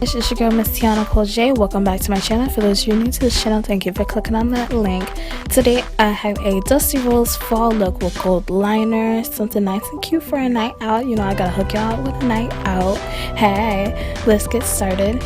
This is your girl, Miss Tiana. Welcome back to my channel. For those of you new to this channel, thank you for clicking on that link. Today I have a Dusty Rose fall look with gold liner, something nice and cute for a night out. You know, I gotta hook y'all up with a night out. Hey, let's get started.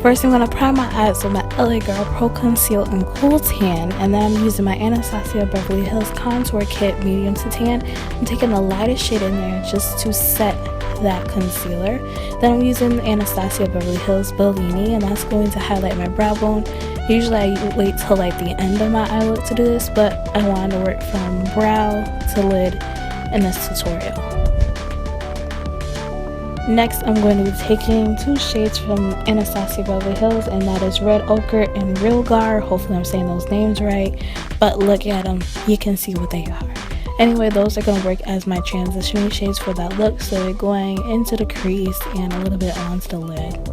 First, I'm going to prime my eyes with my LA Girl Pro Conceal and Cool Tan, and then I'm using my Anastasia Beverly Hills Contour Kit Medium to Tan. I'm taking the lightest shade in there just to set that concealer. Then I'm using the Anastasia Beverly Hills Bellini, and that's going to highlight my brow bone. Usually I wait till like the end of my eye look to do this, but I wanted to work from brow to lid in this tutorial. Next, I'm going to be taking two shades from Anastasia Beverly Hills, and that is Red Ochre and Real Gar. Hopefully I'm saying those names right, but look at them, you can see what they are. Anyway, those are going to work as my transitioning shades for that look, so they're going into the crease and a little bit onto the lid.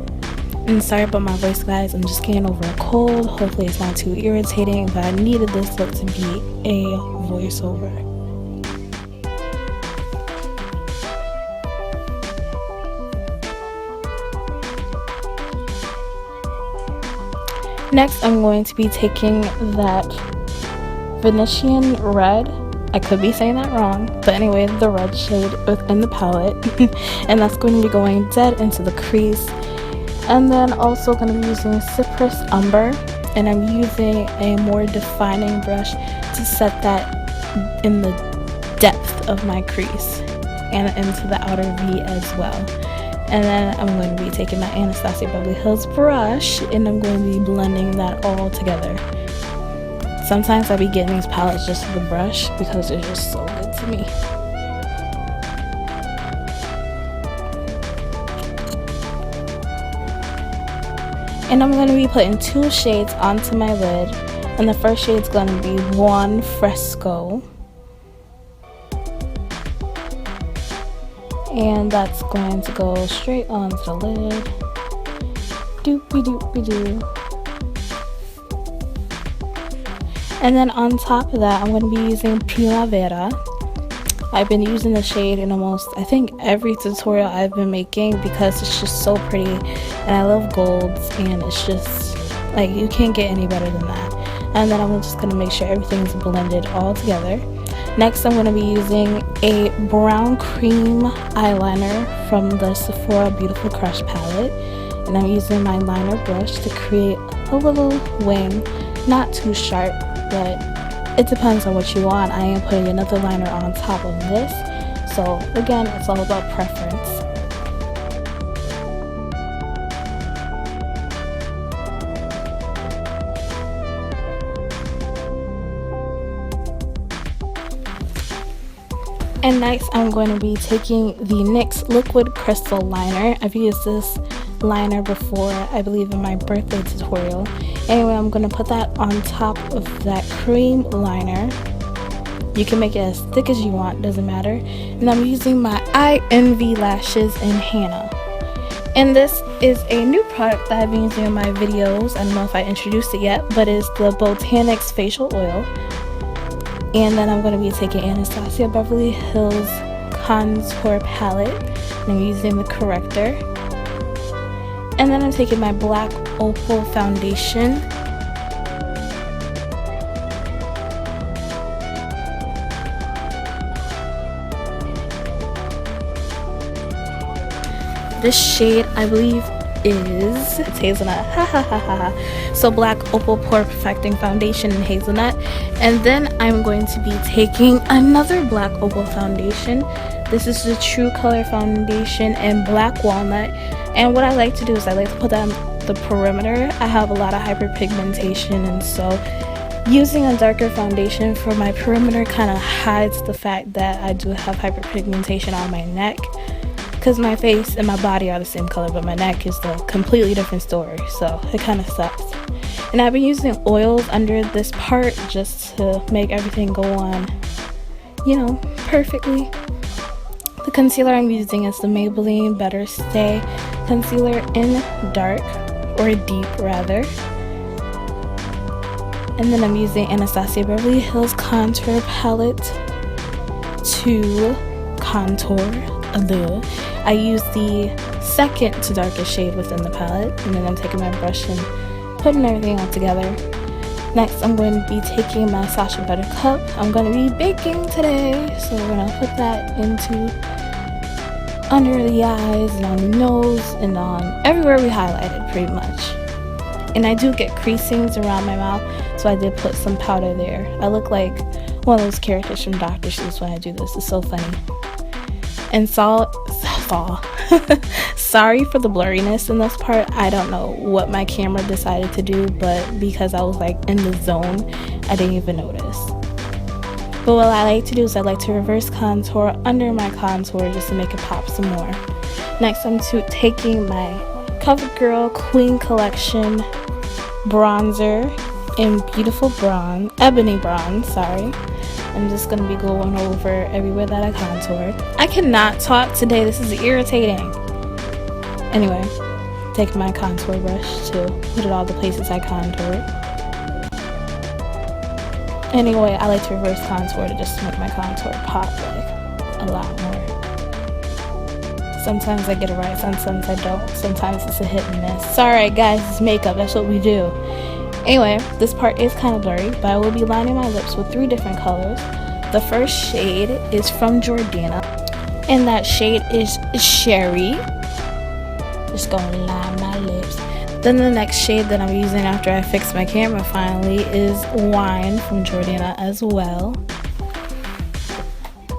And sorry about my voice, guys, I'm just getting over a cold. Hopefully it's not too irritating, but I needed this look to be a voiceover. Next, I'm going to be taking that Venetian red. I could be saying that wrong, but anyway, the red shade within the palette. And that's going to be going dead into the crease. And then also going to be using Cypress Umber. And I'm using a more defining brush to set that in the depth of my crease and into the outer V as well. And then I'm going to be taking my Anastasia Beverly Hills brush, and I'm going to be blending that all together. Sometimes I be getting these palettes just with the brush because they're just so good to me. And I'm going to be putting two shades onto my lid, and the first shade is going to be One Fresco. And that's going to go straight onto the lid. Doopy doopy doo. And then on top of that, I'm going to be using Primavera. I've been using the shade in almost, I think, every tutorial I've been making because it's just so pretty. And I love golds, and it's just, like, you can't get any better than that. And then I'm just going to make sure everything's blended all together. Next, I'm going to be using a brown cream eyeliner from the Sephora Beautiful Crush palette. And I'm using my liner brush to create a little wing. Not too sharp, but it depends on what you want. I am putting another liner on top of this. So again, it's all about preference. And next, I'm going to be taking the NYX Liquid Crystal Liner. I've used this liner before, I believe, in my birthday tutorial. Anyway, I'm going to put that on top of that cream liner. You can make it as thick as you want, doesn't matter. And I'm using my I Envy lashes in Hannah. And this is a new product that I've been using in my videos. I don't know if I introduced it yet, but it's the Botanics Facial Oil. And then I'm going to be taking Anastasia Beverly Hills Contour Palette, and I'm using the corrector. And then I'm taking my Black Opal Foundation. This shade, I believe, is it's hazelnut. Ha ha ha ha. So Black Opal Pore Perfecting Foundation in hazelnut. And then I'm going to be taking another Black Opal foundation. This is the True Color foundation in Black Walnut. And what I like to do is I like to put that on the perimeter. I have a lot of hyperpigmentation, and so using a darker foundation for my perimeter kind of hides the fact that I do have hyperpigmentation on my neck. Because my face and my body are the same color, but my neck is a completely different story, so it kind of sucks. And I've been using oils under this part just to make everything go on, you know, perfectly. The concealer I'm using is the Maybelline Better Stay Concealer in Dark, or Deep rather. And then I'm using Anastasia Beverly Hills Contour Palette to contour a little. I use the second to darkest shade within the palette, and then I'm taking my brush and putting everything all together. Next, I'm going to be taking my Sacha Buttercup. I'm going to be baking today, so we're going to put that into under the eyes and on the nose and on everywhere we highlighted pretty much. And I do get creasings around my mouth, so I did put some powder there. I look like one of those characters from Dr. Seuss when I do this. It's so funny. And sorry for the blurriness in this part. I don't know what my camera decided to do, but because I was like in the zone, I didn't even notice. But what I like to do is I like to reverse contour under my contour just to make it pop some more. Next, I'm taking my CoverGirl Queen Collection bronzer in beautiful bronze, ebony bronze, sorry. I'm just going to be going over everywhere that I contoured. I cannot talk today, this is irritating. Anyway, take my contour brush to put it all the places I contoured. Anyway, I like to reverse contour to just make my contour pop like a lot more. Sometimes I get it right, sometimes I don't. Sometimes it's a hit and miss. Sorry guys, it's makeup, that's what we do. Anyway, this part is kind of blurry, but I will be lining my lips with 3 different colors. The first shade is from Jordana, and that shade is Sherry. Just gonna line my lips. Then the next shade that I'm using after I fix my camera finally is Wine from Jordana as well.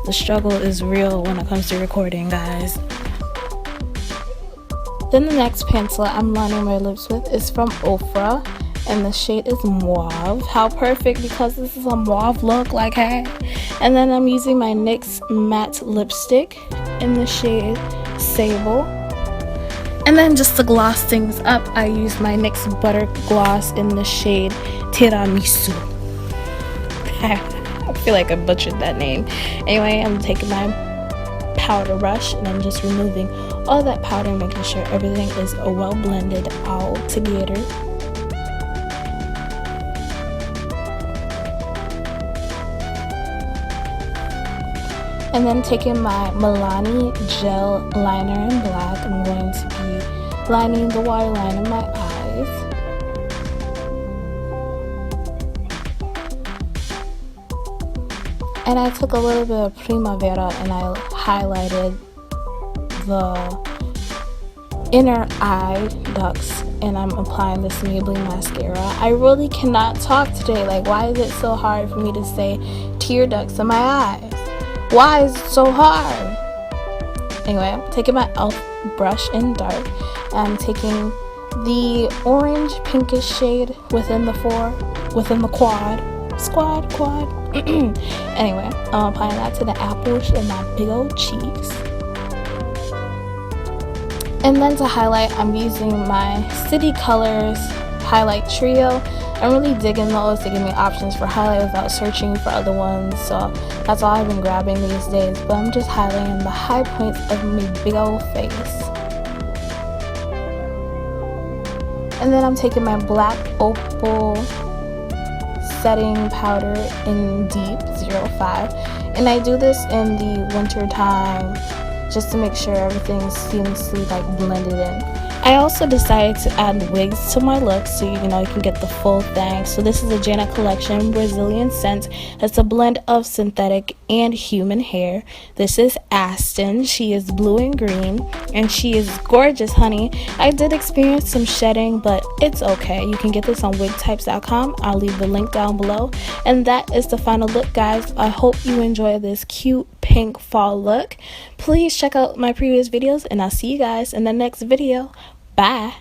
The struggle is real when it comes to recording, guys. Then the next pencil I'm lining my lips with is from Ofra, and the shade is Mauve. How perfect, because this is a mauve look, like, hey. And then I'm using my NYX matte lipstick in the shade Sable. And then just to gloss things up, I use my NYX Butter Gloss in the shade Tiramisu. I feel like I butchered that name. Anyway, I'm taking my powder brush and I'm just removing all that powder, making sure everything is well blended all together. And then taking my Milani gel liner in black, I'm going to be lining the waterline in my eyes. And I took a little bit of Primavera and I highlighted the inner eye ducts, and I'm applying this Maybelline mascara. I really cannot talk today. Like, why is it so hard for me to say tear ducts in my eyes? Why is it so hard? Anyway, I'm taking my e.l.f. brush in dark, and I'm taking the orange pinkish shade within the quad. Anyway, I'm applying that to the apples and my big old cheeks. And then to highlight, I'm using my City Colors highlight trio. I'm really digging those to give me options for highlight without searching for other ones, so that's all I've been grabbing these days. But I'm just highlighting the high points of my big old face. And then I'm taking my black opal setting powder in Deep 05, and I do this in the winter time just to make sure everything seamlessly like blended in. I also decided to add wigs to my look so you can get the full Thanx. So this is a Janet Collection Brazilian scent. It's a blend of synthetic and human hair. This is Aston. She is blue and green, and she is gorgeous, honey. I did experience some shedding, but it's okay. You can get this on WigTypes.com. I'll leave the link down below. And that is the final look, guys. I hope you enjoy this cute pink fall look. Please check out my previous videos, and I'll see you guys in the next video. Bye.